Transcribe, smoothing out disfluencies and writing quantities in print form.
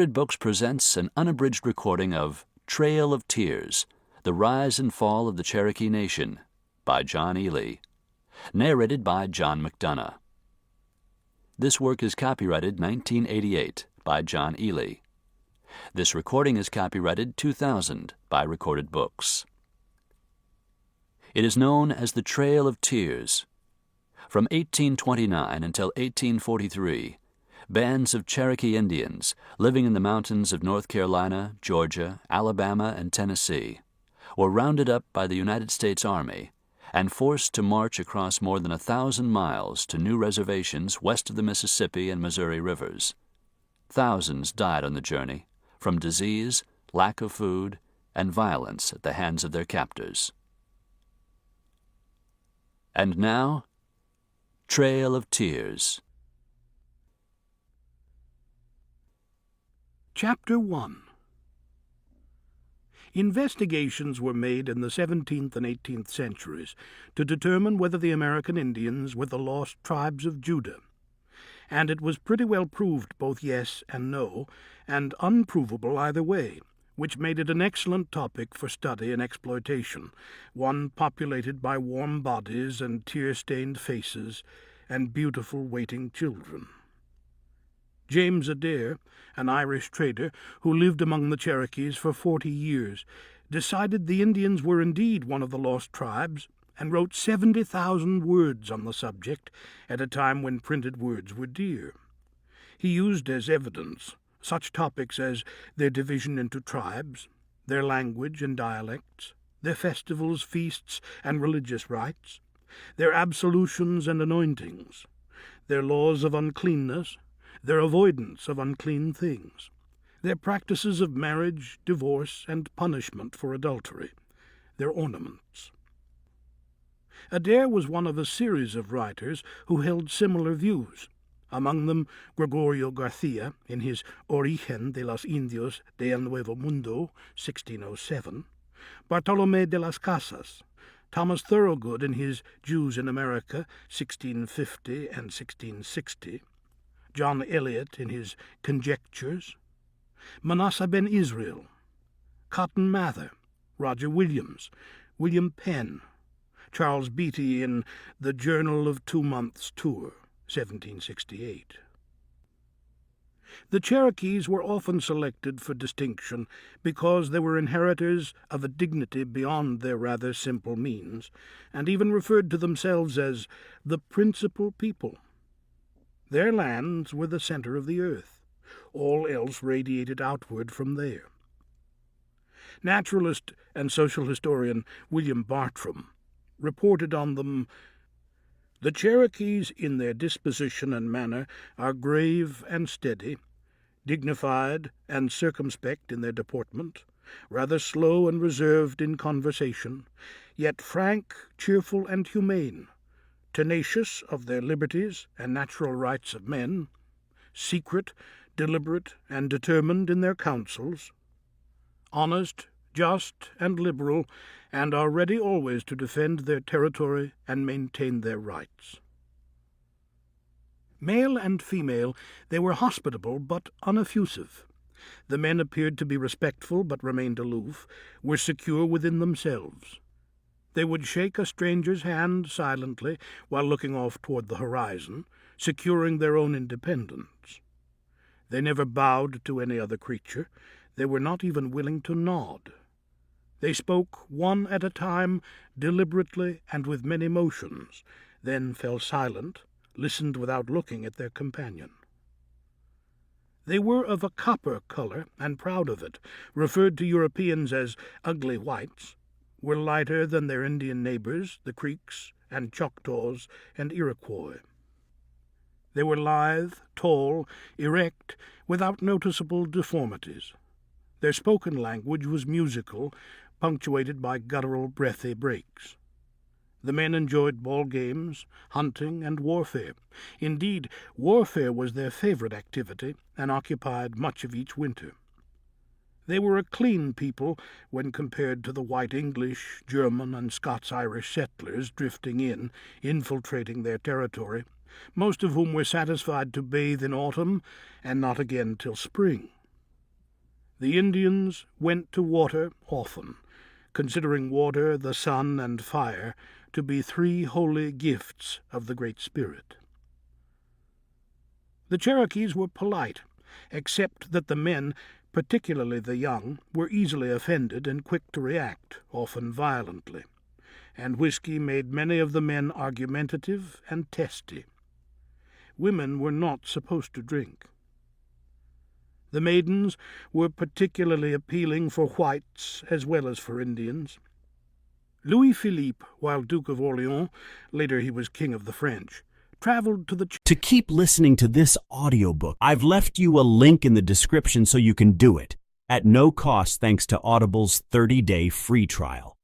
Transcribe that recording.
Books presents an unabridged recording of Trail of Tears, The Rise and Fall of the Cherokee Nation by John Ehle, narrated by John McDonough. This work is copyrighted 1988 by John Ehle. This recording is copyrighted 2000 by Recorded Books. It is known as the Trail of Tears. From 1829 until 1843, bands of Cherokee Indians living in the mountains of North Carolina, Georgia, Alabama, and Tennessee were rounded up by the United States Army and forced to march across more than 1,000 miles to new reservations west of the Mississippi and Missouri rivers. Thousands died on the journey from disease, lack of food, and violence at the hands of their captors. And now, Trail of Tears. Chapter 1. Investigations were made in the 17th and 18th centuries to determine whether the American Indians were the lost tribes of Judah, and it was pretty well proved both yes and no, and unprovable either way, which made it an excellent topic for study and exploitation, one populated by warm bodies and tear-stained faces and beautiful waiting children. James Adair, an Irish trader who lived among the Cherokees for 40 years, decided the Indians were indeed one of the lost tribes and wrote 70,000 words on the subject at a time when printed words were dear. He used as evidence such topics as their division into tribes, their language and dialects, their festivals, feasts, and religious rites, their absolutions and anointings, their laws of uncleanness, their avoidance of unclean things, their practices of marriage, divorce, and punishment for adultery, their ornaments. Adair was one of a series of writers who held similar views, among them Gregorio Garcia in his Origen de los Indios de El Nuevo Mundo, 1607, Bartolomé de las Casas, Thomas Thorogood in his Jews in America, 1650 and 1660, John Eliot in his Conjectures, Manasseh ben Israel, Cotton Mather, Roger Williams, William Penn, Charles Beatty in The Journal of 2 Months' Tour, 1768. The Cherokees were often selected for distinction because they were inheritors of a dignity beyond their rather simple means, and even referred to themselves as the principal people. Their lands were the center of the earth. All else radiated outward from there. Naturalist and social historian William Bartram reported on them, "The Cherokees in their disposition and manner are grave and steady, dignified and circumspect in their deportment, rather slow and reserved in conversation, yet frank, cheerful, and humane, tenacious of their liberties and natural rights of men, secret, deliberate, and determined in their counsels, honest, just, and liberal, and are ready always to defend their territory and maintain their rights." Male and female, they were hospitable but uneffusive. The men appeared to be respectful but remained aloof, were secure within themselves. They would shake a stranger's hand silently while looking off toward the horizon, securing their own independence. They never bowed to any other creature. They were not even willing to nod. They spoke one at a time, deliberately and with many motions, then fell silent, listened without looking at their companion. They were of a copper color, and proud of it, referred to Europeans as ugly whites, were lighter than their Indian neighbors, the Creeks and Choctaws and Iroquois. They were lithe, tall, erect, without noticeable deformities. Their spoken language was musical, punctuated by guttural, breathy breaks. The men enjoyed ball games, hunting, and warfare. Indeed, warfare was their favorite activity, and occupied much of each winter. They were a clean people when compared to the white English, German, and Scots-Irish settlers drifting in, infiltrating their territory, most of whom were satisfied to bathe in autumn and not again till spring. The Indians went to water often, considering water, the sun, and fire to be three holy gifts of the Great Spirit. The Cherokees were polite, except that the men, particularly the young, were easily offended and quick to react, often violently, and whiskey made many of the men argumentative and testy. Women were not supposed to drink. The maidens were particularly appealing for whites as well as for Indians. Louis Philippe, while Duke of Orleans, later he was King of the French, traveled to the... To keep listening to this audiobook, I've left you a link in the description so you can do it, at no cost thanks to Audible's 30-day free trial.